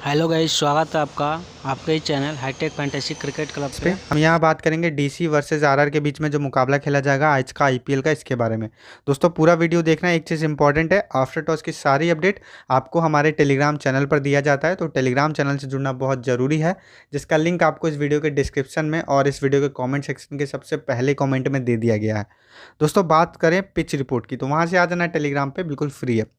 Hello guys, स्वागत है आपका आपके ही channel hitech fantasy cricket club पे पे। हम यहाँ बात करेंगे डीसी वर्सेस आरआर के बीच में जो मुकाबला खेला जाएगा आज का आईपीएल का, इसके बारे में। दोस्तों पूरा वीडियो देखना। एक चीज़ इंपॉर्टेंट है, आफ्टर टॉस की सारी अपडेट आपको हमारे टेलीग्राम चैनल पर दिया जाता है, तो टेलीग्राम चैनल से जुड़ना बहुत ज़रूरी है, जिसका लिंक आपको इस वीडियो के डिस्क्रिप्शन में और इस वीडियो के कॉमेंट सेक्शन के सबसे पहले कॉमेंट में दे दिया गया है। दोस्तों बात करें पिच रिपोर्ट की, तो वहाँ से आ जाना टेलीग्राम पर, बिल्कुल फ्री है।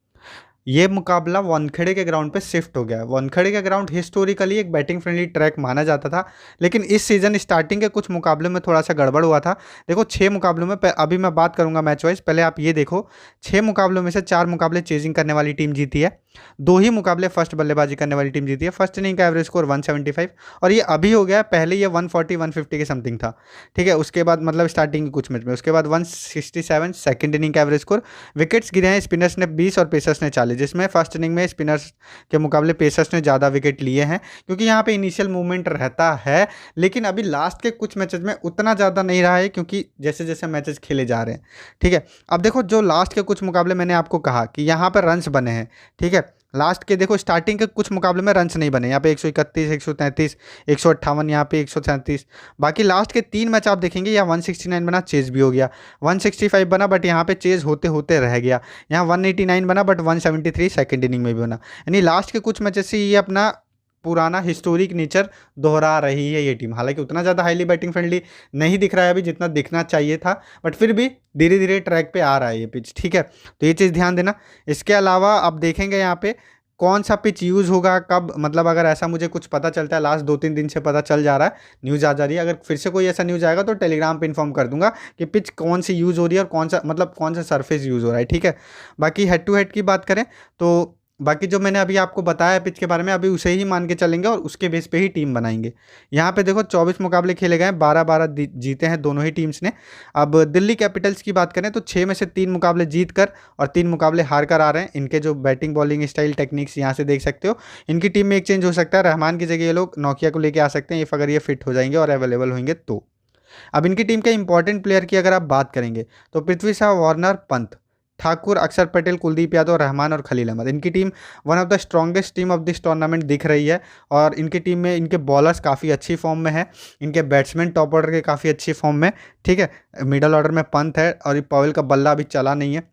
ये मुकाबला वानखेड़े के ग्राउंड पे शिफ्ट हो गया है। वानखेड़े का ग्राउंड हिस्टोरिकली एक बैटिंग फ्रेंडली ट्रैक माना जाता था, लेकिन इस सीजन स्टार्टिंग के कुछ मुकाबले में थोड़ा सा गड़बड़ हुआ था। देखो 6 मुकाबलों में, अभी मैं बात करूंगा मैच वाइज, पहले आप ये देखो। 6 मुकाबलों में से 4 मुकाबले चेजिंग करने वाली टीम जीती है, 2 ही मुकाबले फर्स्ट बल्लेबाजी करने वाली टीम जीती है। फर्स्ट इनिंग का एवरेज स्कोर 175 और ये अभी हो गया है, पहले ये 140 150 के समथिंग था। ठीक है, उसके बाद मतलब स्टार्टिंग के कुछ मैच में, उसके बाद 167 सेकंड इनिंग का एवरेज स्कोर। विकेट्स गिरे हैं स्पिनर्स ने 20 और पेसर्स ने 40, जिसमें फर्स्ट इनिंग में स्पिनर्स के मुकाबले पेसर्स ने ज़्यादा विकेट लिए हैं, क्योंकि यहाँ पे इनिशियल मूवमेंट रहता है। लेकिन अभी लास्ट के कुछ मैचेस में उतना ज़्यादा नहीं रहा है, क्योंकि जैसे जैसे मैचेस खेले जा रहे हैं। ठीक है, अब देखो जो लास्ट के कुछ मुकाबले मैंने आपको कहा कि यहाँ पर रन्स बने हैं। ठीक है, लास्ट के देखो स्टार्टिंग के कुछ मुकाबले में रन्स नहीं बने, यहाँ पे 131 133 158, यहाँ पे 137। बाकी लास्ट के 3 मैच आप देखेंगे, यहाँ 169 बना, चेज भी हो गया। 165 बना, बट यहाँ पे चेज होते होते रह गया। यहाँ 189 बना, बट 173 सेकंड इनिंग में भी बना। यानी लास्ट के कुछ मैचेस से ये अपना पुराना हिस्टोरिक नेचर दोहरा रही है ये टीम। हालांकि उतना ज़्यादा हाईली बैटिंग फ्रेंडली नहीं दिख रहा है अभी, जितना दिखना चाहिए था, बट फिर भी धीरे धीरे ट्रैक पे आ रहा है ये पिच। ठीक है, तो ये चीज़ ध्यान देना। इसके अलावा आप देखेंगे यहाँ पे कौन सा पिच यूज़ होगा कब, मतलब अगर ऐसा मुझे कुछ पता चलता है, लास्ट 2-3 दिन से पता चल जा रहा है, न्यूज़ आ जा रही है। अगर फिर से कोई ऐसा न्यूज़ आएगा तो टेलीग्राम पे इन्फॉर्म कर दूंगा कि पिच कौन सी यूज़ हो रही है और कौन सा, मतलब कौन सा सरफेस यूज़ हो रहा है। ठीक है, बाकी हेड टू हेड की बात करें तो बाकी जो मैंने अभी आपको बताया पिच के बारे में, अभी उसे ही मान के चलेंगे और उसके बेस पे ही टीम बनाएंगे। यहाँ पे देखो 24 मुकाबले खेले गए हैं, 12-12 जीते हैं दोनों ही टीम्स ने। अब दिल्ली कैपिटल्स की बात करें तो 6 में से 3 मुकाबले जीत कर और 3 मुकाबले हार कर आ रहे हैं। इनके जो बैटिंग बॉलिंग स्टाइल टेक्निक्स यहाँ से देख सकते हो। इनकी टीम में एक चेंज हो सकता है, रहमान की जगह ये लोग नोकिया को लेके आ सकते हैं, इफ अगर ये फिट हो जाएंगे और अवेलेबल होंगे तो। अब इनकी टीम के इंपॉर्टेंट प्लेयर की अगर आप बात करेंगे तो पृथ्वी शाह, वार्नर, पंत, ठाकुर, अक्षर पटेल, कुलदीप यादव, रहमान और खलील अहमद। इनकी team one of the strongest team of this tournament दिख रही है। और इनकी टीम में इनके बॉलर्स काफ़ी अच्छी फॉर्म में है, इनके बैट्समैन टॉप ऑर्डर के काफ़ी अच्छी फॉर्म में। ठीक है, मिडल ऑर्डर में पंत है और ये पवेल का बल्ला अभी चला नहीं है,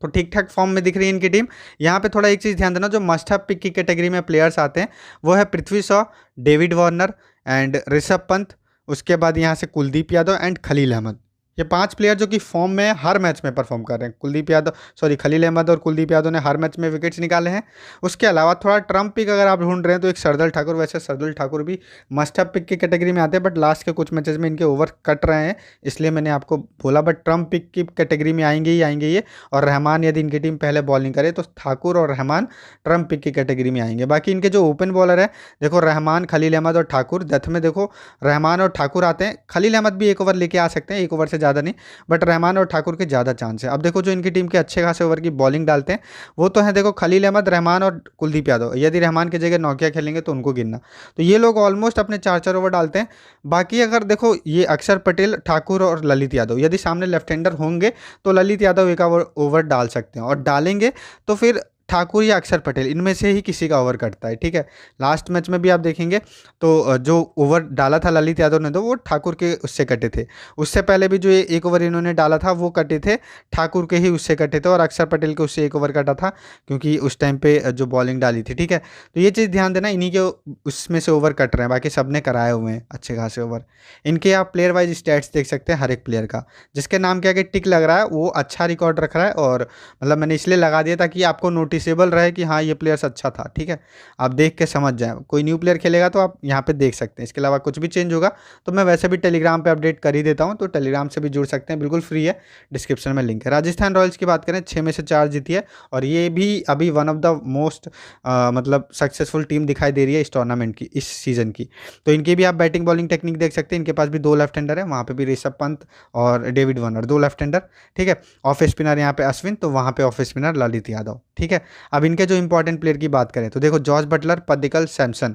तो ठीक ठाक फॉर्म में दिख रही है इनकी टीम। यहाँ पे थोड़ा एक चीज़ ध्यान देना, जो मस्ट हैव पिक की कैटेगरी में प्लेयर्स आते हैं वो है Prithvi Shaw, David Warner and Rishabh Pant. उसके बाद यहाँ से कुलदीप यादव एंड खलील अहमद। ये 5 प्लेयर जो कि फॉर्म में हर मैच में परफॉर्म कर रहे हैं। कुलदीप यादव, सॉरी, खलील अहमद और कुलदीप यादव ने हर मैच में विकेट्स निकाले हैं। उसके अलावा थोड़ा ट्रम्प पिक अगर आप ढूंढ रहे हैं तो एक सरदल ठाकुर, वैसे सरदल ठाकुर भी मस्ट हैव पिक की कैटेगरी में आते हैं, बट लास्ट के कुछ मैचेस में इनके ओवर कट रहे हैं, इसलिए मैंने आपको बोला। बट ट्रम्प पिक की कैटेगरी में आएंगे ही आएंगे ये। और रहमान, यदि इनकी टीम पहले बॉलिंग करे तो ठाकुर और रहमान ट्रम्प पिक की कैटेगरी में आएंगे। बाकी इनके जो ओपन बॉलर है, देखो रहमान, खलील अहमद और ठाकुर। डेथ में देखो रहमान और ठाकुर आते हैं, खलील अहमद भी 1 ओवर लेके आ सकते हैं, 1 ओवर से ज़्यादा नहीं, बट रहमान और ठाकुर के ज़्यादा चांस है। अब देखो जो इनकी टीम के अच्छे खासे ओवर की बॉलिंग डालते हैं वो तो है, देखो खलील अहमद, रहमान और कुलदीप यादव। यदि रहमान की जगह नोकिया खेलेंगे तो उनको गिनना, तो ये लोग ऑलमोस्ट अपने 4-4 ओवर डालते हैं। बाकी अगर देखो ये अक्षर पटेल, ठाकुर और ललित यादव, यदि सामने लेफ्ट हैंडर होंगे तो ललित यादव 1 ओवर डाल सकते हैं, और डालेंगे तो फिर ठाकुर या अक्षर पटेल, इनमें से ही किसी का ओवर कटता है। ठीक है, लास्ट मैच में भी आप देखेंगे तो जो ओवर डाला था ललित यादव ने तो वो ठाकुर के उससे कटे थे। उससे पहले भी जो 1 ओवर इन्होंने डाला था वो कटे थे, ठाकुर के ही उससे कटे थे, और अक्षर पटेल के उससे 1 ओवर कटा था, क्योंकि उस टाइम पे जो बॉलिंग डाली थी। ठीक है, तो ये चीज़ ध्यान देना, इन्हीं के उसमें से ओवर कट रहे हैं, बाकी सब ने कराए हुए हैं अच्छे खासे ओवर। इनके आप प्लेयर वाइज स्टैट्स देख सकते हैं हर एक प्लेयर का, जिसके नाम के आगे टिक लग रहा है वो अच्छा रिकॉर्ड रख रहा है। और मतलब मैंने इसलिए लगा दिया ताकि आपको नोटिसेबल रहे कि हाँ ये प्लेयर्स अच्छा था। ठीक है, आप देख के समझ जाएं, कोई न्यू प्लेयर खेलेगा तो आप यहाँ पे देख सकते हैं। इसके अलावा कुछ भी चेंज होगा तो मैं वैसे भी टेलीग्राम पे अपडेट कर ही देता हूँ, तो टेलीग्राम से भी जुड़ सकते हैं, बिल्कुल फ्री है, डिस्क्रिप्शन में लिंक है। राजस्थान रॉयल्स की बात करें, 6 में से 4 जीती है, और ये भी अभी वन ऑफ द मोस्ट मतलब सक्सेसफुल टीम दिखाई दे रही है इस टूर्नामेंट की, इस सीज़न की। तो इनकी भी आप बैटिंग बॉलिंग टेक्निक देख सकते हैं। इनके पास भी 2 लेफ्ट हैंडर है, वहाँ पे भी ऋषभ पंत और डेविड वार्नर, 2 लेफ्ट हैंडर। ठीक है, ऑफ स्पिनर यहाँ पे अश्विन, तो वहाँ पे ऑफ स्पिनर ललित यादव। ठीक है, अब इनके जो इंपॉर्टेंट प्लेयर की बात करें तो देखो George Butler, Padikkal, Samson,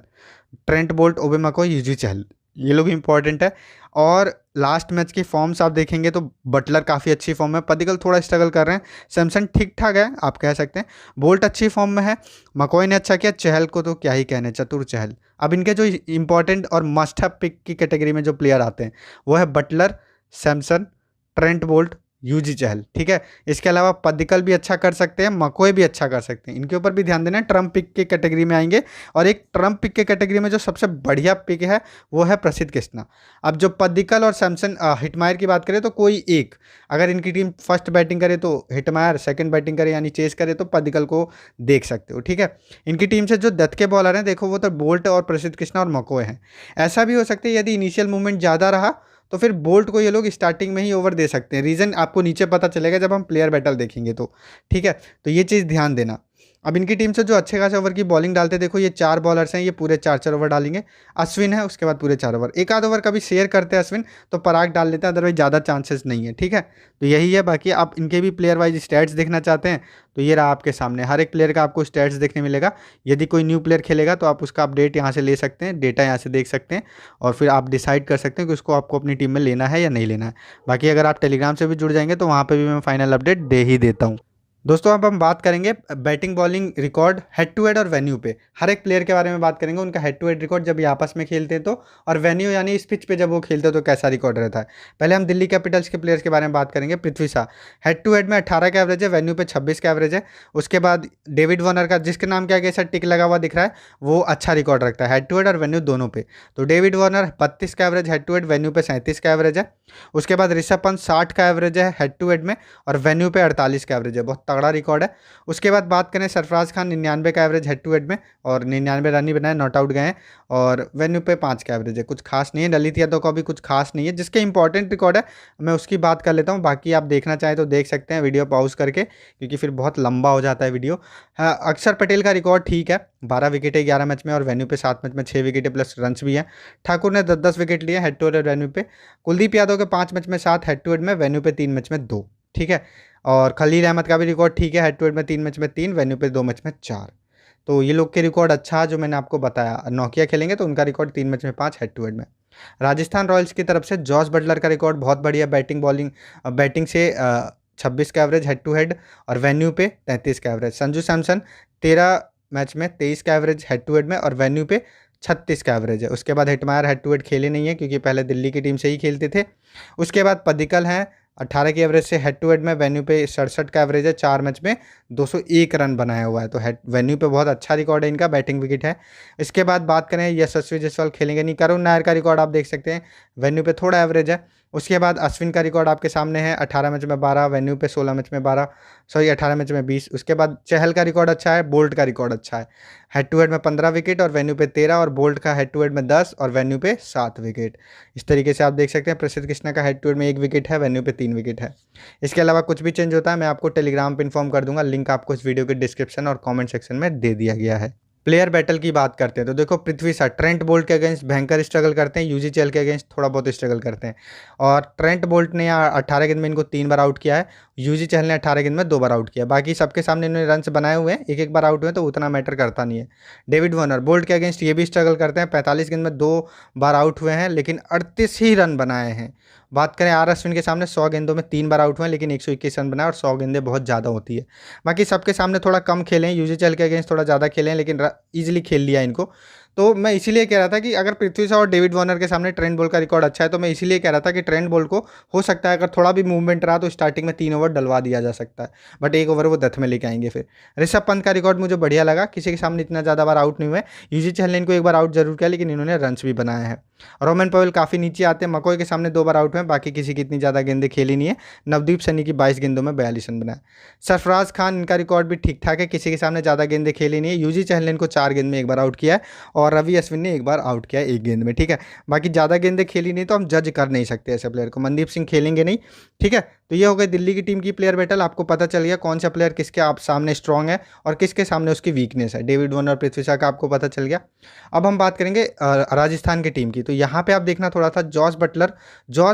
Trent Boult, Obed McCoy, UG चहल। ये लोग इंपॉर्टेंट है। और लास्ट मैच की फॉर्म्स आप देखेंगे तो बटलर काफ़ी अच्छी फॉर्म है, पदिकल थोड़ा स्ट्रगल कर रहे हैं, सैमसन ठीक ठाक है आप कह सकते हैं, बोल्ट अच्छी फॉर्म में है, मकॉय ने अच्छा किया, चहल को तो क्या ही कहने, चतुर चहल। अब इनके जो इंपॉर्टेंट और मस्ट हैव पिक की कैटेगरी में जो प्लेयर आते हैं वो है Butler, Samson, Trent Boult, Yuzi Chahal, ठीक है। इसके अलावा पदिकल भी अच्छा कर सकते हैं, मकॉय भी अच्छा कर सकते हैं, इनके ऊपर भी ध्यान देना है, ट्रम्प पिक की कैटेगरी में आएंगे। और एक ट्रम्प पिक के कैटेगरी में जो सबसे बढ़िया पिक है वो है प्रसिद्ध कृष्णा। अब जो पदिकल और सैमसन हिटमायर की बात करें तो कोई एक, अगर इनकी टीम फर्स्ट बैटिंग करे तो हिटमायर, सेकंड बैटिंग करे यानी चेस करे तो पदिकल को देख सकते हो, ठीक है। इनकी टीम से जो दत्त के बॉलर हैं देखो वो तो बोल्ट और प्रसिद्ध कृष्णा और मकॉय हैं। ऐसा भी हो सकता है यदि इनिशियल मूवमेंट ज़्यादा रहा तो फिर बोल्ट को ये लोग स्टार्टिंग में ही ओवर दे सकते हैं, रीज़न आपको नीचे पता चलेगा जब हम प्लेयर बैटल देखेंगे तो, ठीक है। तो ये चीज़ ध्यान देना। अब इनकी टीम से जो अच्छे खासे ओवर की बॉलिंग डालते हैं देखो ये 4 बॉलर्स हैं, ये पूरे 4 ओवर डालेंगे। अश्विन है उसके बाद पूरे 4 ओवर, एक आध ओवर कभी शेयर करते हैं अश्विन तो पराग डाल लेते हैं, अदरवाइज ज़्यादा चांसेस नहीं है, ठीक है। तो यही है, बाकी आप इनके भी प्लेयर वाइज स्टैट्स देखना चाहते हैं तो ये रहा आपके सामने, हर एक प्लेयर का आपको स्टैट्स देखने मिलेगा। यदि कोई न्यू प्लेयर खेलेगा तो आप उसका अपडेट यहाँ से ले सकते हैं, डेटा यहाँ से देख सकते हैं और फिर आप डिसाइड कर सकते हैं कि उसको आपको अपनी टीम में लेना है या नहीं लेना है। बाकी अगर आप टेलीग्राम से भी जुड़ जाएंगे तो वहाँ पर भी मैं फाइनल अपडेट दे ही देता हूँ। दोस्तों अब हम बात करेंगे batting bowling record head to head और वेन्यू पे, हर एक प्लेयर के बारे में बात करेंगे, उनका हेड टू हेड रिकॉर्ड जब ये आपस में खेलते हैं तो, और वेन्यू यानी इस पिच पे जब वो खेलते हैं तो कैसा रिकॉर्ड रहता है। पहले हम दिल्ली कैपिटल्स के प्लेयर्स के बारे में बात करेंगे। Prithvi Shaw head to head में 18 का एवरेज है, वेन्यू पे 26 का एवरेज है। उसके बाद डेविड वार्नर का, जिसके नाम के आगे सर टिक लगा हुआ दिख रहा है, वो अच्छा रिकॉर्ड रखता है हेड टू हेड और वेन्यू दोनों पे। तो डेविड वार्नर 32 का average head to head, venue पे 37 का एवरेज है। उसके बाद ऋषभ पंत 60 का एवरेज है हेड टू हेड में और वेन्यू पे 48 का एवरेज है, बहुत तगड़ा रिकॉर्ड है। उसके बाद बात करें सरफराज खान 99 का एवरेज हेड टू हेड में और 99 रन ही बनाए, नॉट आउट गए हैं और वेन्यू पे 5 का एवरेज है, कुछ खास नहीं है। ललित यादव का भी कुछ खास नहीं है, जिसके इंपॉर्टेंट रिकॉर्ड है मैं उसकी बात कर लेता हूँ, बाकी आप देखना चाहें तो देख सकते हैं वीडियो पॉज करके, क्योंकि फिर बहुत लंबा हो जाता है वीडियो। हाँ, अक्षर पटेल का रिकॉर्ड ठीक है, 12 विकेट है 11 मैच में और वेन्यू पे 7 मैच में 6 विकेट प्लस रन्स भी हैं। ठाकुर ने 10-10 विकेट लिए हेड टू हेड और वेन्यू पे। कुलदीप यादव के 5 मैच में 7 हेड टू हेड में, वेन्यू पे 3 मैच में 2, ठीक है। और खलील अहमद का भी रिकॉर्ड ठीक है, हेड टू हेड में 3 मैच में 3, वेन्यू पे 2 मैच में 4। तो ये लोग के रिकॉर्ड अच्छा है जो मैंने आपको बताया। नोकिया खेलेंगे तो उनका रिकॉर्ड 3 मैच में 5 हेड टू हेड में। राजस्थान रॉयल्स की तरफ से जॉस बटलर का रिकॉर्ड बहुत बढ़िया, बैटिंग से 26 का एवरेज हेड टू हेड और वेन्यू पे 33 का एवरेज। संजू सैमसन 13 मैच में 23 का एवरेज हेड टू हेड में और वेन्यू पे 36 का एवरेज है। उसके बाद हिटमायर हेड टू हेड खेले नहीं है क्योंकि पहले दिल्ली की टीम से ही खेलते थे। उसके बाद पदिकल हैं 18 की एवरेज से हेड टू हेड में, वेन्यू पे 67 का एवरेज है, 4 मैच में 201 रन बनाया हुआ है, तो हेड वेन्यू पे बहुत अच्छा रिकॉर्ड है इनका, बैटिंग विकेट है। इसके बाद बात करें यशस्वी जायसवाल खेलेंगे नहीं, करुण नायर का रिकॉर्ड आप देख सकते हैं, वेन्यू पे थोड़ा एवरेज है। उसके बाद अश्विन का रिकॉर्ड आपके सामने है, 18 मैच में 12, वेन्यू पे 16 मैच में 12, 18 मैच में 20। उसके बाद चहल का रिकॉर्ड अच्छा है, बोल्ट का रिकॉर्ड अच्छा है, हेड टू हेड में 15 विकेट और वेन्यू पे 13, और बोल्ट का हेड टू हेड में 10 और वेन्यू पे 7 विकेट। इस तरीके से आप देख सकते हैं। प्रसिद्ध कृष्णा का हेड टू हेड में 1 विकेट है, वेन्यू पे 3 विकेट है। इसके अलावा कुछ भी चेंज होता है मैं आपको टेलीग्राम पे इन्फॉर्म कर दूंगा, लिंक आपको इस वीडियो के डिस्क्रिप्शन और कमेंट सेक्शन में दे दिया गया है। प्लेयर बैटल की बात करते हैं तो देखो पृथ्वी शॉ ट्रेंट बोल्ट के अगेंस्ट भयंकर स्ट्रगल करते हैं, यूजी चहल के अगेंस्ट थोड़ा बहुत स्ट्रगल करते हैं। और ट्रेंट बोल्ट ने 18 गेंद में इनको 3 बार आउट किया है, यूजी चहल ने 18 गेंद में 2 बार आउट किया। बाकी सबके सामने इन्होंने रन्स बनाए हुए हैं, एक एक बार आउट हुए तो उतना मैटर करता नहीं है। डेविड वार्नर बोल्ट के अगेंस्ट ये भी स्ट्रगल करते हैं, 45 गेंद में 2 बार आउट हुए हैं लेकिन 38 ही रन बनाए हैं। बात करें आर अश्विन के सामने 100 गेंदों में 3 बार आउट हुए हैं लेकिन 121 रन बनाए और 100 गेंदें बहुत ज़्यादा होती है। बाकी सबके सामने थोड़ा कम खेले हैं, यूजी चहल के अगेंस्ट थोड़ा ज़्यादा खेले हैं लेकिन ईजिली खेल लिया इनको। तो मैं इसीलिए कह रहा था कि अगर पृथ्वी शॉ और डेविड वार्नर के सामने ट्रेंट बोल्ट का रिकॉर्ड अच्छा है तो मैं इसीलिए कह रहा था कि ट्रेंट बोल्ट को हो सकता है अगर थोड़ा भी मूवमेंट रहा तो स्टार्टिंग में 3 ओवर डलवा दिया जा सकता है, बट 1 ओवर वो डेथ में लेके आएंगे। फिर ऋषभ पंत का रिकॉर्ड मुझे बढ़िया लगा, किसी के सामने इतना ज़्यादा बार आउट नहीं हुए। यूजी चहल ने इनको 1 बार आउट जरूर किया लेकिन इन्होंने रन्स भी बनाए हैं। रोमन पवेल काफ़ी नीचे आते हैं, मकॉय के सामने 2 बार आउट हुए, बाकी किसी की इतनी ज़्यादा गेंदें खेली नहीं है। नवदीप सैनी की 22 गेंदों में 42 रन बनाए। सरफराज खान इनका रिकॉर्ड भी ठीक ठाक है, किसी के सामने ज़्यादा गेंदें खेली नहीं है। यूजी चहल ने इनको 4 गेंद में 1 बार आउट किया है और रवि अश्विन ने 1 बार आउट किया है 1 गेंद में, ठीक है। बाकी ज़्यादा गेंदें खेली नहीं तो हम जज कर नहीं सकते ऐसे प्लेयर को। मनदीप सिंह खेलेंगे नहीं, ठीक है। तो ये हो गई दिल्ली की टीम की प्लेयर बैटल, आपको पता चल गया कौन सा प्लेयर किसके आप सामने स्ट्रॉन्ग है और किसके सामने उसकी वीकनेस है। डेविड वार्नर और पृथ्वी शॉ का आपको पता चल गया। अब हम बात करेंगे राजस्थान की टीम की, तो यहाँ पे आप देखना थोड़ा सा जॉस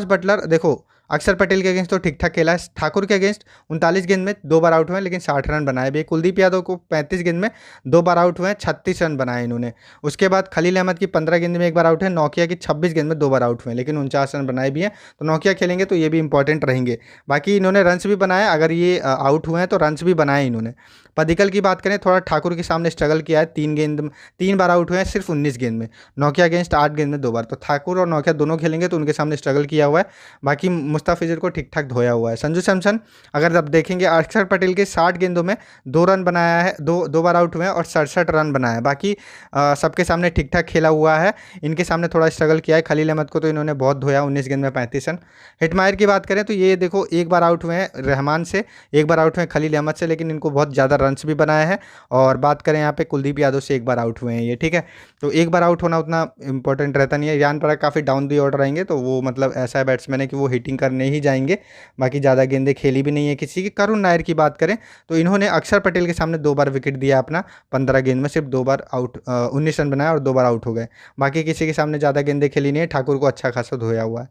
बटलर देखो अक्षर पटेल के अगेंस्ट तो ठीक ठाक खेला है। ठाकुर के अगेंस्ट 39 गेंद में 2 बार आउट हुए हैं लेकिन 60 रन बनाए भी। कुलदीप यादव को 35 गेंद में 2 बार आउट हुए हैं, 36 रन बनाए इन्होंने। उसके बाद खलील अहमद की 15 गेंद में 1 बार आउट है। नोकिया की 26 गेंद में 2 बार आउट हुए हैं लेकिन 49 रन बनाए भी हैं। तो नोकिया खेलेंगे तो ये भी इंपॉर्टेंट रहेंगे। बाकी इन्होंने रन्स भी बनाए, अगर ये आउट हुए हैं तो रन्स भी बनाए इन्होंने। पदिक्कल की बात करें, थोड़ा ठाकुर के सामने स्ट्रगल किया है, 3 बार आउट हुए हैं सिर्फ 19 गेंद में। नोकिया अगेंस्ट 8 गेंद में 2 बार। तो ठाकुर और नोकिया दोनों खेलेंगे तो उनके सामने स्ट्रगल किया हुआ है। बाकी मुस्ताफिजुर को ठीक ठाक धोया हुआ है। संजू सैमसन अगर आप देखेंगे, अक्षर पटेल के 60 गेंदों में 2 रन बनाया है, दो बार आउट हुए हैं और 67 रन बनाया है। बाकी सबके सामने ठीक ठाक खेला हुआ है। इनके सामने थोड़ा स्ट्रगल किया है। खलील अहमद को तो इन्होंने बहुत धोया, 19 गेंद में 35 रन। हिटमायर की बात करें तो ये देखो 1 बार आउट हुए हैं रहमान से, 1 बार आउट हुए हैं खलील अहमद से, लेकिन इनको बहुत ज़्यादा रन्स भी बनाए हैं। और बात करें यहाँ पे कुलदीप यादव से 1 बार आउट हुए हैं ये, ठीक है। तो 1 बार आउट होना उतना इंपॉर्टेंट रहता नहीं है। रियान पराग काफ़ी डाउन दी ऑर्डर आएंगे तो वो मतलब ऐसा है बैट्समैन है कि वो हिटिंग करने ही जाएंगे। बाकी ज़्यादा गेंदें खेली भी नहीं है किसी की। करुण नायर की बात करें तो इन्होंने अक्षर पटेल के सामने 2 बार विकेट दिया अपना, 15 गेंद में सिर्फ 2 बार आउट, 19 रन बनाया और 2 बार आउट हो गए। बाकी किसी के सामने ज़्यादा गेंदें खेली नहीं है। ठाकुर को अच्छा खासा धोया हुआ है,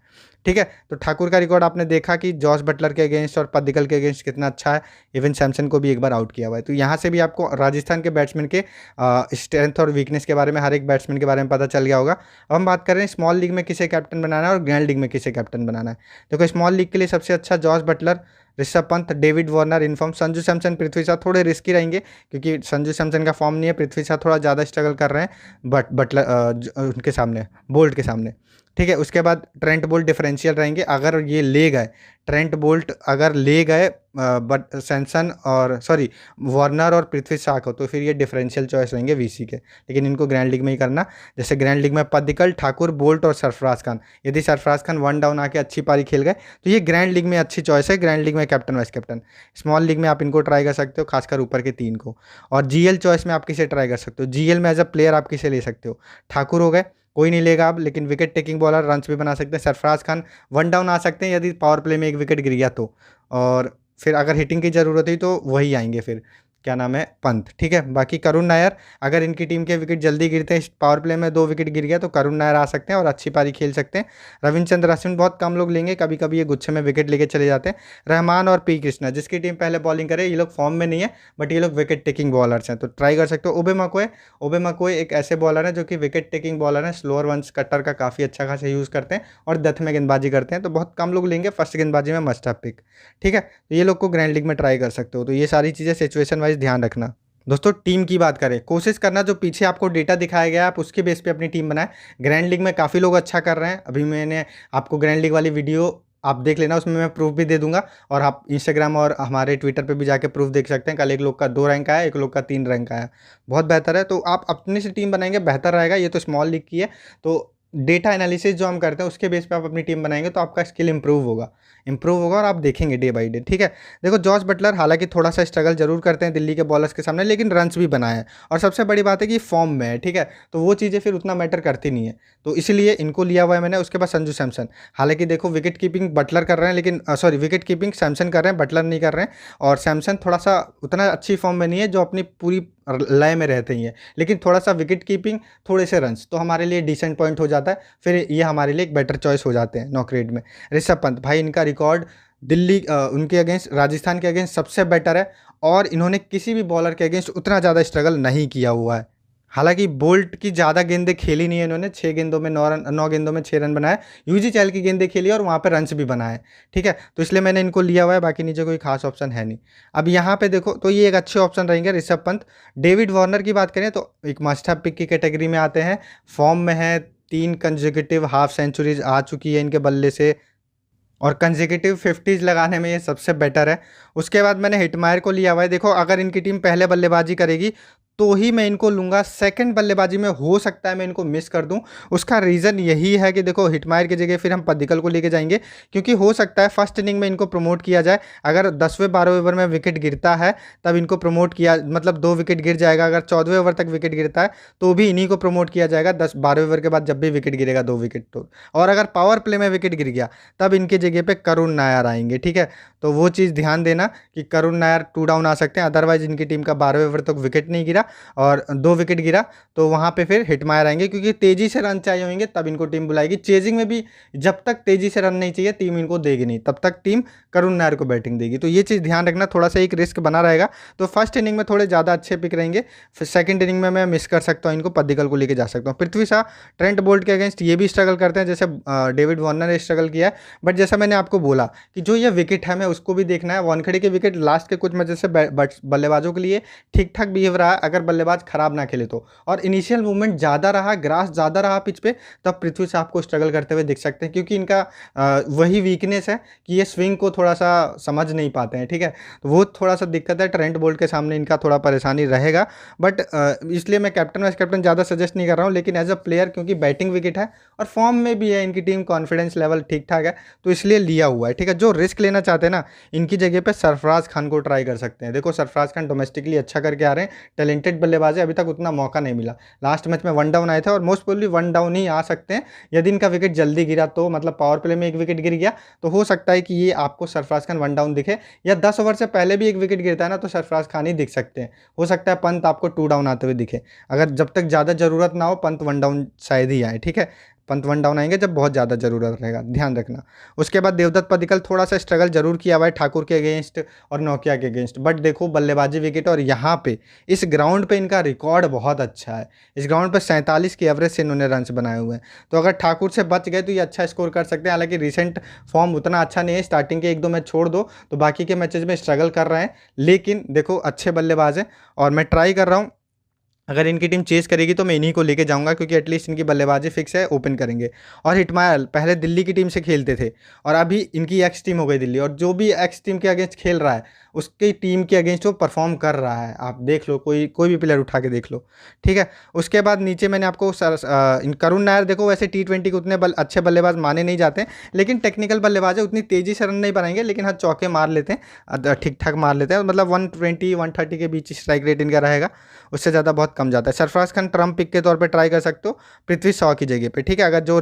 ठीक है। तो ठाकुर का रिकॉर्ड आपने देखा कि जॉस बटलर के अगेंस्ट और पदिक्कल के अगेंस्ट कितना अच्छा है। इवन सैमसन को भी 1 बार आउट किया हुआ है। तो यहाँ से भी आपको राजस्थान के बैट्समैन के स्ट्रेंथ और वीकनेस के बारे में, हर एक बैट्समैन के बारे में पता चल गया होगा। अब हम बात कर रहे हैं स्मॉल लीग में किसे कैप्टन बनाना है और ग्रैंड लीग में किसे कैप्टन बनाना है। देखो स्मॉल लीग के लिए सबसे अच्छा Jos Butler, Rishabh Pant, David Warner in form. Sanju Samson, Prithvi Shaw थोड़े रिस्की रहेंगे क्योंकि संजू सैमसन का फॉर्म नहीं है। पृथ्वी शॉ थोड़ा ज़्यादा स्ट्रगल कर रहे हैं बटलर उनके सामने, बोल्ट के सामने, ठीक है। उसके बाद ट्रेंट बोल्ट डिफरेंशियल रहेंगे अगर ये ले गए। ट्रेंट बोल्ट अगर ले गए बट सैमसन और वार्नर और पृथ्वी शॉ को, तो फिर ये डिफरेंशियल चॉइस रहेंगे वीसी के। लेकिन इनको ग्रैंड लीग में ही करना। जैसे ग्रैंड लीग में पदिक्कल, ठाकुर, बोल्ट और सरफराज खान। यदि सरफराज खान 1 डाउन आके अच्छी पारी खेल गए तो ये ग्रैंड लीग में अच्छी चॉइस है। ग्रैंड लीग में captain vice captain. Small league में आप इनको ट्राई कर सकते हो, खासकर ऊपर के 3 को। और जीएल चॉइस में आप किसे ट्राई कर सकते हो, जीएल में एज अ प्लेयर आप किसे ले सकते हो। ठाकुर हो गए, कोई नहीं लेगा आप, लेकिन विकेट टेकिंग बॉलर, रन्स भी बना सकते हैं। सरफराज खान 1 डाउन आ सकते हैं यदि पावर प्ले में 1 विकेट गिर गया तो। और फिर अगर हिटिंग की ज़रूरत हुई तो वही आएंगे फिर, क्या नाम है, पंत, ठीक है। बाकी करुण नायर, अगर इनकी टीम के विकेट जल्दी गिरते हैं, पावर प्ले में 2 विकेट गिर गया तो करुण नायर आ सकते हैं और अच्छी पारी खेल सकते हैं। रविचंद्र अश्विन बहुत कम लोग लेंगे, कभी कभी ये गुच्छे में विकेट लेके चले जाते हैं। रहमान और पी कृष्णा, जिसकी टीम पहले बॉलिंग करे, ये लोग फॉर्म में नहीं है बट ये लोग विकेट टेकिंग बॉलर्स हैं तो ट्राई कर सकते हो। ओबे मकोए एक ऐसे बॉलर हैं जो कि विकेट टेकिंग बॉलर हैं, स्लोअर वंस कटर का काफ़ी अच्छा खासा यूज़ करते हैं और डेथ में गेंदबाजी करते हैं। तो बहुत कम लोग लेंगे, फर्स्ट गेंदबाजी में मस्ट हैव पिक, ठीक है। तो ये लोग को ग्रैंड लीग में ट्राई कर सकते हो। तो ये सारी चीज़ें सिचुएशन वाइज ध्यान रखना। दोस्तों टीम की बात करें, कोशिश करना जो पीछे आपको डेटा दिखाया गया है आप उसके बेस पे अपनी टीम बनाएं। ग्रैंड लीग में काफ़ी लोग अच्छा कर रहे हैं। अभी मैंने आपको ग्रैंड लीग वाली वीडियो आप देख लेना, उसमें मैं प्रूफ भी दे दूंगा और आप इंस्टाग्राम और हमारे ट्विटर पे भी जाके प्रूफ देख सकते हैं। कल एक लोग का 2 रैंक आया, एक लोग का 3 रैंक आया, बहुत बेहतर है। तो आप अपने से टीम बनाएंगे बेहतर रहेगा। ये तो स्मॉल लीग की है, तो डेटा एनालिसिस जो हम करते हैं उसके बेस पे आप अपनी टीम बनाएंगे तो आपका स्किल इंप्रूव होगा और आप देखेंगे डे बाई डे, ठीक है। देखो जॉस बटलर हालांकि थोड़ा सा स्ट्रगल जरूर करते हैं दिल्ली के बॉलर्स के सामने, लेकिन रन्स भी बनाए हैं और सबसे बड़ी बात है कि फॉर्म में है, ठीक है। तो वो चीज़ें फिर उतना मैटर करती नहीं है, तो इसलिए इनको लिया हुआ है मैंने। उसके बाद संजू सैमसन, हालांकि देखो विकेट कीपिंग बटलर कर रहे हैं, लेकिन विकेट कीपिंग सैमसन कर रहे हैं, बटलर नहीं कर रहे हैं। और सैमसन थोड़ा सा उतना अच्छी फॉर्म में नहीं है जो अपनी पूरी लय में रहते ही हैं, लेकिन थोड़ा सा विकेट कीपिंग, थोड़े से रन्स तो हमारे लिए डिसेंट पॉइंट हो जाता है, फिर ये हमारे लिए एक बेटर चॉइस हो जाते हैं नॉक रेट में। ऋषभ पंत भाई, इनका रिकॉर्ड दिल्ली उनके अगेंस्ट, राजस्थान के अगेंस्ट सबसे बेटर है और इन्होंने किसी भी बॉलर के अगेंस्ट उतना ज़्यादा स्ट्रगल नहीं किया हुआ है। हालांकि बोल्ट की ज़्यादा गेंदें खेली नहीं है इन्होंने, 6 गेंदों में 9 गेंदों में 6 रन बनाए। यूजी चहल की गेंदें खेली और वहाँ पे रन्स भी बनाए, ठीक है। तो इसलिए मैंने इनको लिया हुआ है, बाकी नीचे कोई खास ऑप्शन है नहीं। अब यहाँ पे देखो तो ये एक अच्छे ऑप्शन रहेंगे ऋषभ पंत। डेविड वार्नर की बात करें तो एक मस्ट हैव पिक की कैटेगरी में आते हैं, फॉर्म में है, 3 कंसेक्यूटिव हाफ सेंचुरीज आ चुकी है इनके बल्ले से और कंसेक्यूटिव 50s लगाने में ये सबसे बेटर है। उसके बाद मैंने हिटमायर को लिया हुआ है। देखो अगर इनकी टीम पहले बल्लेबाजी करेगी तो ही मैं इनको लूँगा, सेकंड बल्लेबाजी में हो सकता है मैं इनको मिस कर दूं। उसका रीज़न यही है कि देखो हिटमायर की जगह फिर हम पदिक्कल को लेके जाएंगे, क्योंकि हो सकता है फर्स्ट इनिंग में इनको प्रमोट किया जाए। अगर 10वें 12वें ओवर में विकेट गिरता है तब इनको प्रमोट किया, मतलब 2 विकेट गिर जाएगा। अगर 14वें ओवर तक विकेट गिरता है तो भी इन्हीं को प्रमोट किया जाएगा 10-12वें ओवर के बाद, जब भी विकेट गिरेगा 2 विकेट तो। और अगर पावर प्ले में विकेट गिर गया तब इनकी जगह पे करुण नायर आएंगे, ठीक है। तो वो चीज़ ध्यान देना कि करुण नायर 2 डाउन आ सकते हैं, अदरवाइज इनकी टीम का 12वें ओवर तक विकेट नहीं गिरा और 2 विकेट गिरा तो वहाँ पे फिर हिटमायर आएंगे, क्योंकि तेज़ी से रन चाहिए होंगे तब इनको टीम बुलाएगी। चेजिंग में भी जब तक तेज़ी से रन नहीं चाहिए टीम इनको देगी नहीं, तब तक टीम करुण नायर को बैटिंग देगी। तो ये चीज़ ध्यान रखना, थोड़ा सा एक रिस्क बना रहेगा। तो फर्स्ट इनिंग में थोड़े ज़्यादा अच्छे पिक रहेंगे, फिर सेकंड इनिंग में मैं मिस कर सकता हूँ, इनको पद्दिकल को लेके जा सकता हूँ। पृथ्वी शाह ट्रेंट बोल्ट के अगेंस्ट ये भी स्ट्रगल करते हैं, जैसे डेविड वार्नर ने स्ट्रगल किया है। बट जैसा मैंने आपको बोला कि जो ये विकेट है मैं उसको भी देखना है। वानखेड़े के विकेट लास्ट के कुछ मैचें से बल्लेबाजों के लिए ठीक ठाक बिहेव रहा है, अगर बल्लेबाज खराब ना खेले तो। और इनिशियल मूवमेंट ज़्यादा रहा, ग्रास ज़्यादा रहा पिच पे, तब पृथ्वी शाह आपको स्ट्रगल करते हुए दिख सकते हैं, क्योंकि इनका वही वीकनेस है कि ये स्विंग को थोड़ा सा समझ नहीं पाते हैं। ठीक है, तो वो थोड़ा सा दिक्कत है, ट्रेंट बोल्ट के सामने इनका थोड़ा परेशानी रहेगा। बट इसलिए मैं कैप्टन वाइस कैप्टन ज़्यादा सजेस्ट नहीं कर रहा हूँ, लेकिन एज अ प्लेयर क्योंकि बैटिंग विकेट है और फॉर्म में भी है इनकी टीम, कॉन्फिडेंस लेवल ठीक ठाक है, तो इसलिए लिया हुआ है। ठीक है, जो रिस्क लेना चाहते हैं ना, इनकी जगह पे सरफराज खान को ट्राई कर सकते हैं। देखो सरफराज खान डोमेस्टिकली अच्छा करके आ रहे हैं, टैलेंटेड बल्लेबाज है, अभी तक उतना मौका नहीं मिला। लास्ट मैच में 1 डाउन आए थे और मोस्ट प्रोबेबली 1 डाउन ही आ सकते हैं यदि इनका विकेट जल्दी गिरा तो, मतलब पावर प्ले में 1 विकेट गिर गया तो हो सकता है कि ये आपको सरफराज खान 1 डाउन दिखे, या 10 ओवर से पहले भी 1 विकेट गिरता है ना तो सरफराज खान ही दिख सकते हैं। हो सकता है पंत आपको 2 डाउन आते हुए दिखे, अगर जब तक ज़्यादा ज़रूरत ना हो पंत 1 डाउन शायद ही आए। ठीक है, पंत 1 डाउन आएंगे जब बहुत ज़्यादा ज़रूरत रहेगा, ध्यान रखना। उसके बाद देवदत्त पडिक्कल थोड़ा सा स्ट्रगल जरूर किया हुआ है ठाकुर के अगेंस्ट और नोकिया के अगेंस्ट, बट देखो बल्लेबाजी विकेट और यहाँ पे इस ग्राउंड पे इनका रिकॉर्ड बहुत अच्छा है। इस ग्राउंड पे 47 की एवरेज से इन्होंने रन्स बनाए हुए हैं, तो अगर ठाकुर से बच गए तो ये अच्छा स्कोर कर सकते हैं। हालांकि रिसेंट फॉर्म उतना अच्छा नहीं है, स्टार्टिंग के 1-2 मैच छोड़ दो तो बाकी के मैचेज में स्ट्रगल कर रहे हैं, लेकिन देखो अच्छे बल्लेबाज हैं और मैं ट्राई कर रहा हूँ अगर इनकी टीम चेस करेगी तो मैं इन्हीं को लेके जाऊंगा, क्योंकि एटलीस्ट इनकी बल्लेबाजी फिक्स है, ओपन करेंगे। और हिटमायर पहले दिल्ली की टीम से खेलते थे और अभी इनकी एक्स टीम हो गई दिल्ली, और जो भी एक्स टीम के अगेंस्ट खेल रहा है उसकी टीम के अगेंस्ट वो परफॉर्म कर रहा है। आप देख लो, कोई कोई भी प्लेयर उठा के देख लो। ठीक है, उसके बाद नीचे मैंने आपको करुण नायर, देखो वैसे T20 के उतने अच्छे बल्लेबाज माने नहीं जाते हैं, लेकिन टेक्निकल बल्लेबाज है, उतनी तेज़ी से रन नहीं बनाएंगे, लेकिन हाँ चौके मार लेते हैं, ठीक ठाक मार लेते हैं, मतलब 120-130 के बीच स्ट्राइक रेट इनका रहेगा, उससे ज़्यादा बहुत कम जाता है। सरफराज खान ट्रम्प पिक के तौर पे ट्राई कर सकते हो पृथ्वी शॉ की जगह पे। ठीक है, अगर जो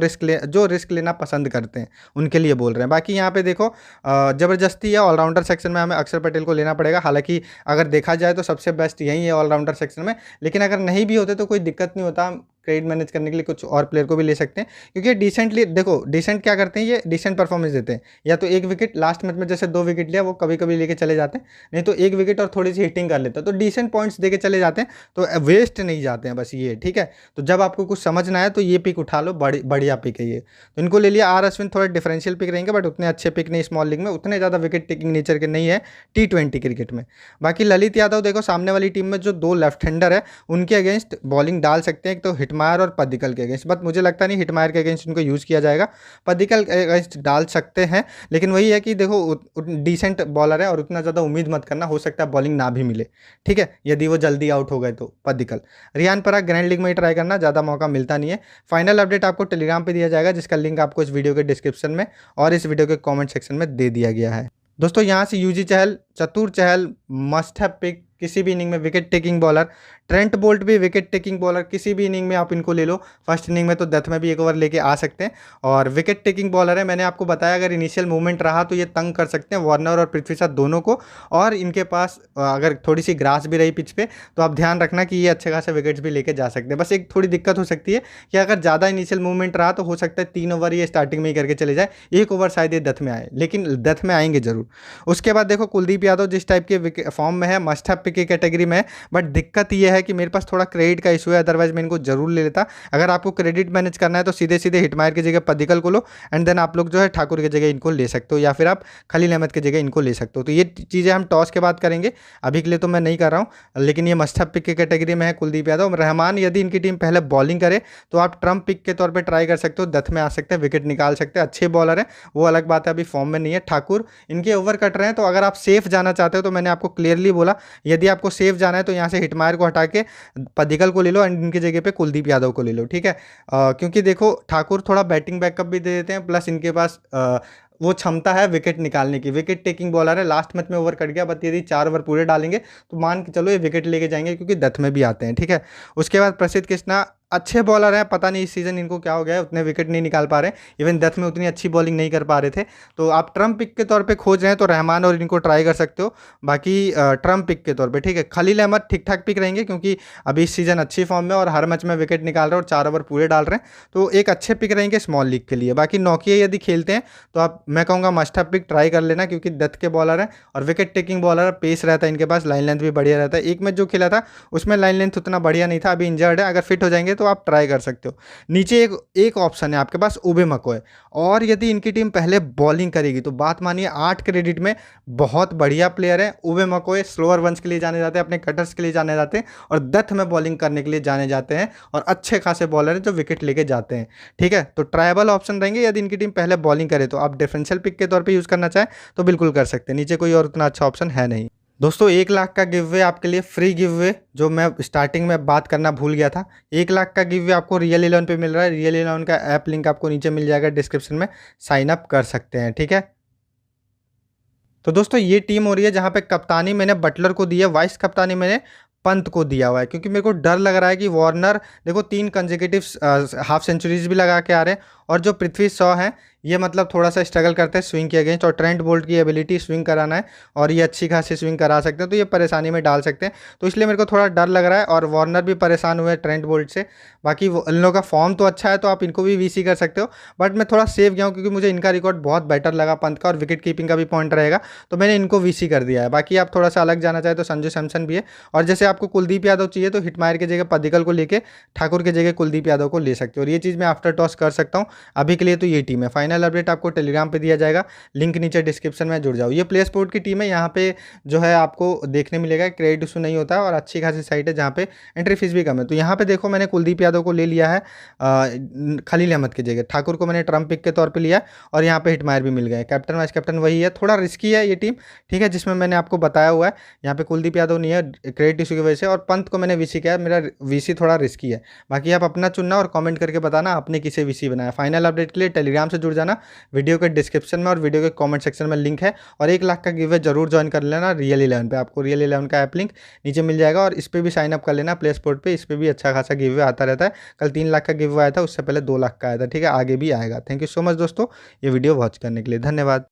रिस्क लेना पसंद करते हैं उनके लिए बोल रहे हैं। बाकी यहाँ पे देखो ज़बरदस्ती है, ऑलराउंडर सेक्शन में हमें अक्षर पटेल को लेना पड़ेगा। हालांकि अगर देखा जाए तो सबसे बेस्ट यही है ऑलराउंडर सेक्शन में, लेकिन अगर नहीं भी होते तो कोई दिक्कत नहीं होता, क्रेडिट मैनेज करने के लिए कुछ और प्लेयर को भी ले सकते हैं, क्योंकि डिसेंटली देखो डिसेंट क्या करते हैं, ये डिसेंट परफॉर्मेंस देते हैं। या तो 1 विकेट लास्ट मैच में जैसे 2 विकेट लिया वो कभी कभी लेके चले जाते हैं, नहीं तो 1 विकेट और थोड़ी सी हिटिंग कर लेते हैं, तो डिसेंट पॉइंट्स देके चले जाते हैं, तो वेस्ट नहीं जाते हैं, बस ये। ठीक है, तो जब आपको कुछ समझना है तो ये पिक उठा लो, बढ़िया पिक है ये, तो इनको ले लिया। आर अश्विन थोड़े डिफरेंशियल पिक रहेंगे, बट उतने अच्छे पिक नहीं, स्मॉल लीग में उतने ज़्यादा विकेट टेकिंग नेचर के नहीं है T20 क्रिकेट में। बाकी ललित यादव देखो सामने वाली टीम में जो 2 लेफ्ट हैंडर है उनके अगेंस्ट बॉलिंग डाल सकते हैं, एक तो हिटमायर और पडिक्कल के अगेंस्ट, बट मुझे लगता नहीं हिटमायर के अगेंस्ट इनको यूज़ किया जाएगा। पडिक्कल के अगेंस्ट डाल सकते हैं, लेकिन वही है कि देखो डिसेंट बॉलर है और उतना ज़्यादा उम्मीद मत करना, हो सकता है बॉलिंग ना भी मिले। ठीक है, यदि वो जल्दी आउट हो गए तो पडिक्कल। रियान पराग ग्रैंड लीग में ही ट्राई करना, ज़्यादा मौका मिलता नहीं है। फाइनल अपडेट आपको टेलीग्राम पे दिया जाएगा, जिसका लिंक आपको इस वीडियो के डिस्क्रिप्शन में और इस वीडियो के कमेंट सेक्शन में दे दिया गया है। दोस्तों यहाँ से यूजी चहल, चतुर चहल मस्ट हैव पिक, किसी भी इनिंग में wicket taking bowler. Trent Boult भी विकेट टेकिंग बॉलर, किसी भी इनिंग में आप इनको ले लो। फर्स्ट इनिंग में तो डेथ में भी 1 ओवर लेके आ सकते हैं और विकेट टेकिंग बॉलर है। मैंने आपको बताया अगर इनिशियल मूवमेंट रहा तो ये तंग कर सकते हैं वार्नर और पृथ्वी शॉ दोनों को, और इनके पास अगर थोड़ी सी ग्रास भी रही पिच पे तो आप ध्यान रखना कि ये अच्छे खासे विकेट्स भी लेके जा सकते हैं। बस एक थोड़ी दिक्कत हो सकती है कि अगर ज़्यादा इनिशियल मूवमेंट रहा तो हो सकता है 3 ओवर ये स्टार्टिंग में ही करके चले जाए, 1 ओवर शायद ये डेथ में आए, लेकिन डेथ में आएंगे जरूर। उसके बाद देखो कुलदीप यादव जिस टाइप के फॉर्म में है मस्ट हैव पिक की कैटेगरी में है, बट दिक्कत ये है कि मेरे पास थोड़ा क्रेडिट का इशू है, अदरवाइज मैं इनको जरूर ले लेता। अगर आपको क्रेडिट मैनेज करना है तो सीधे सीधे हिटमायर की जगह पडिक्कल को लो, एंड देन आप लोग जो है ठाकुर की जगह इनको ले सकते हो, या फिर आप खलील अहमद की जगह इनको ले सकते हो। तो ये चीज़ें हम टॉस के बाद करेंगे, अभी के लिए तो मैं नहीं कर रहा हूँ, लेकिन ये मस्ट हैव पिक की कैटेगरी में है कुलदीप यादव। रहमान यदि इनकी टीम पहले बॉलिंग करे तो आप ट्रम्प पिक के तौर पर ट्राई कर सकते हो, डेथ में आ सकते हैं, विकेट निकाल सकते हैं, अच्छे बॉलर है, वो अलग बात है, अभी फॉर्म में नहीं है। ठाकुर इनके ओवर कट रहे हैं, तो अगर आप सेफ जाना चाहते हो तो मैंने आपको क्लियरली बोला यदि आपको सेफ जाना है तो यहाँ से हिटमायर को हटा के पडिक्कल को ले लो एंड इनकी जगह पे कुलदीप यादव को ले लो। ठीक है, क्योंकि देखो ठाकुर थोड़ा बैटिंग बैकअप भी दे देते हैं, प्लस इनके पास वो क्षमता है विकेट निकालने की, विकेट टेकिंग बॉलर है। लास्ट मैच में ओवर कट गया, बट यदि 4 ओवर पूरे डालेंगे तो मान के चलो ये विकेट लेके जाएंगे, क्योंकि डेथ में भी आते हैं। ठीक है, उसके बाद प्रसिद्ध कृष्णा अच्छे बॉलर हैं, पता नहीं इस सीज़न इनको क्या हो गया है, उतने विकेट नहीं निकाल पा रहे हैं, इवन डेथ में उतनी अच्छी बॉलिंग नहीं कर पा रहे थे। तो आप ट्रम्प पिक के तौर पे खोज रहे हैं तो रहमान और इनको ट्राई कर सकते हो। बाकी ट्रम्प पिक के तौर पे ठीक है। खलील अहमद ठीक ठाक पिक रहेंगे क्योंकि अभी इस सीज़न अच्छी फॉर्म में और हर मैच में विकेट निकाल रहे हैं और 4 ओवर पूरे डाल रहे हैं, तो एक अच्छे पिक रहेंगे स्मॉल लीग के लिए। बाकी नोकिया यदि खेलते हैं तो आप, मैं कहूँगा मस्ट हैव पिक ट्राई कर लेना, क्योंकि डेथ के बॉलर हैं और विकेट टेकिंग बॉलर, पेस रहता है इनके पास, लाइन लेंथ भी बढ़िया रहता है। एक मैच जो खेला था उसमें लाइन लेंथ उतना बढ़िया नहीं था, अभी इंजर्ड है, अगर फिट हो जाएंगे तो आप ट्राई कर सकते हो। नीचे एक ऑप्शन है आपके पास उबे मकोए, और यदि इनकी टीम पहले बॉलिंग करेगी तो बात मानिए 8 क्रेडिट में बहुत बढ़िया प्लेयर है उबे मकोए। स्लोअर वंस के लिए जाने जाते हैं, अपने कटर्स के लिए जाने जाते हैं और डेथ में बॉलिंग करने के लिए जाने जाते हैं, और अच्छे खासे बॉलर हैं जो विकेट लेके जाते हैं। ठीक है, तो ट्रायबल ऑप्शन रहेंगे। यदि इनकी टीम पहले बॉलिंग करे तो आप डिफरेंशियल पिक के तौर पर यूज़ करना चाहें तो बिल्कुल कर सकते हैं, नीचे कोई और उतना अच्छा ऑप्शन है नहीं। दोस्तों 1 लाख का गिव वे आपके लिए, फ्री गिव वे, जो मैं स्टार्टिंग में बात करना भूल गया था। 1 लाख का गिव वे आपको रियल 11 पे मिल रहा है। रियल 11 का ऐप लिंक आपको नीचे मिल जाएगा डिस्क्रिप्शन में, साइन अप कर सकते हैं। ठीक है, तो दोस्तों ये टीम हो रही है जहाँ पे कप्तानी मैंने बटलर को दी है, वाइस कप्तानी मैंने पंत को दिया हुआ है, क्योंकि मेरे को डर लग रहा है कि वार्नर देखो 3 कंसेक्यूटिव हाफ सेंचुरीज भी लगा के आ रहे हैं, और जो पृथ्वी शॉ हैं ये मतलब थोड़ा सा स्ट्रगल करते हैं स्विंग के अगेंस्ट, और ट्रेंट बोल्ट की एबिलिटी स्विंग कराना है और ये अच्छी खासी स्विंग करा सकते हैं, तो ये परेशानी में डाल सकते हैं। तो इसलिए मेरे को थोड़ा डर लग रहा है, और वार्नर भी परेशान हुए हैं ट्रेंट बोल्ट से। बाकी इन लोगों का फॉर्म तो अच्छा है तो आप इनको भी वीसी कर सकते हो, बट मैं थोड़ा सेफ गया हूँ क्योंकि मुझे इनका रिकॉर्ड बहुत बेटर लगा पंत का, और विकेट कीपिंग का भी पॉइंट रहेगा, तो मैंने इनको वीसी कर दिया है। बाकी आप थोड़ा सा अलग जाना चाहे तो संजू सैमसन भी है, और जैसे आपको कुलदीप यादव चाहिए तो हिटमायर की जगह पद्दिकल को लेके ठाकुर की जगह कुलदीप यादव को ले सकते हो, और ये चीज़ मैं आफ्टर टॉस कर सकता हूँ। अभी के लिए तो ये टीम है। फाइनल अपडेट आपको टेलीग्राम पे दिया जाएगा, लिंक नीचे डिस्क्रिप्शन में, जुड़ जाओ। ये प्ले स्पोर्ट की टीम है, यहाँ पे जो है आपको देखने मिलेगा, क्रेडिट इशू नहीं होता है और अच्छी खासी साइट है जहाँ पे एंट्री फीस भी कम है। तो यहाँ पे देखो मैंने कुलदीप यादव को ले लिया है खलील अहमद की जगह, ठाकुर को मैंने ट्रम्प पिक के तौर पर लिया, और यहाँ पे हिटमायर भी मिल गए। कैप्टन वाइस कैप्टन वही है, थोड़ा रिस्की है ये टीम, ठीक है, जिसमें मैंने आपको बताया हुआ है। यहाँ पे कुलदीप यादव नहीं है क्रेडिट इशू की वजह से, और पंत को मैंने वीसी किया, मेरा वीसी थोड़ा रिस्की है। बाकी आप अपना चुनना और कमेंट करके बताना आपने किसे वीसी बनाया। फाइनल अपडेट के लिए टेलीग्राम से जुड़ जाना, वीडियो के डिस्क्रिप्शन में और वीडियो के कमेंट सेक्शन में लिंक है, और 1 लाख का गिव जरूर ज्वाइन कर लेना रियल 11 पे। आपको रियल 11 का ऐप लिंक नीचे मिल जाएगा, और इस पर भी साइन अप कर लेना प्ले स्पोर्ट पे, इस पर भी अच्छा खासा गिव आता रहता है। कल 3 लाख का गिव आया था, उससे पहले 2 लाख का आया था, ठीक है, आगे भी आएगा। थैंक यू सो मच दोस्तों ये वीडियो वॉच करने के लिए, धन्यवाद।